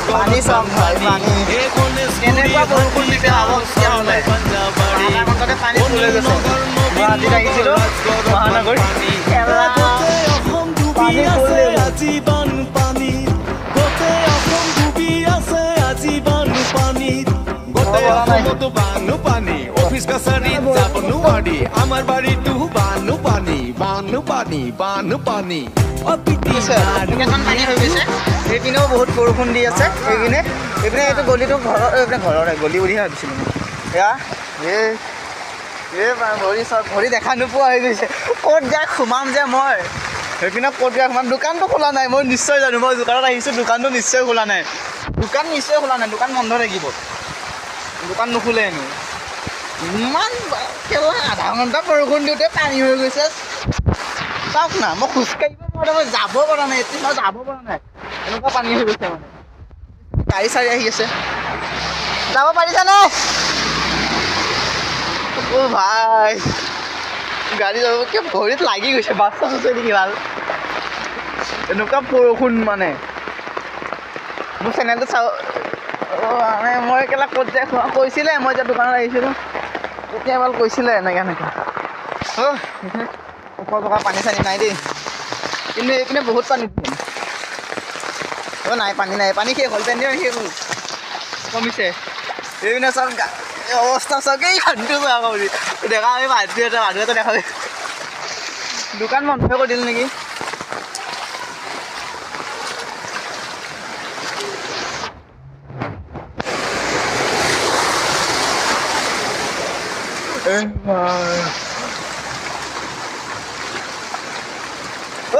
পানী চাম ভাই পানী এনেকুৱা বৰষুণ দিছে আগতে পানী ফুলে গৈছে গুৱাহাটীত আহিছিলোঁ মহানগৰ পানী ফুলে জীৱন পানী গোটেই অসম ডুবি আছে আজীৱন পানীত গোটেই অসমতো বানু পানী অফিচ কাছাৰীত যাব নোৱাৰি আমাৰ বাৰীতো বানু পানী বানু পানী বানু পানী কেইখন পানী হৈ গৈছে সেইপিনেও বহুত বৰষুণ দি আছে এইপিনে এইটো গলিটো ঘৰৰ গলি বুলিহে ভাবিছিলোঁ এয়া ভৰি চব ভৰি দেখা নোপোৱা হৈ গৈছে ক'ত যাই সোমাম যে মই সেইপিনে ক'ত যাই সোমাম দোকানটো খোলা নাই মই নিশ্চয় জানো মই দোকানত আহিছোঁ দোকানটো নিশ্চয় খোলা নাই দোকান বন্ধ থাকিব দোকান নোখোলে হেনো ইমান আধা ঘণ্টা বৰষুণ দিওঁতে পানী হৈ গৈছে চাওক না মই খোজকাঢ়িব পৰা মই যাব পৰা নাই এতিয়া মই যাব পৰা নাই এনেকুৱা পানী হৈ গৈছে মানে গাড়ী চাৰি আহি আছে যাব পাৰিছানে অ' ভাই গাড়ী যাব কিয় ভৰিত লাগি গৈছে বাচ্ছা আছে নেকি ভাল এনেকুৱা বৰষুণ মানে মোৰ চেনেলটো চাওঁ মানে মই কেলা ক'ত যায় কৈছিলে মই এতিয়া দোকানত আহিছিলোঁ তেতিয়া এবাৰ কৈছিলে এনেকৈ ওপৰ টকা পানী চানী নাই দেই কিন্তু এইপিনে বহুত পানী নাই পানী শেষ হ'ল পেণ্ডিং শেষ হ'ল কমিছে এইপিনে চব অৱস্থা চাগে খাদ্য কৰি দেখা আমি মানুহ এটা দেখা দোকান বন্ধ কৰি দিল নেকি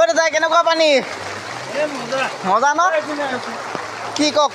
দাদা কেনেকুৱা পানী মজা ন কি কওক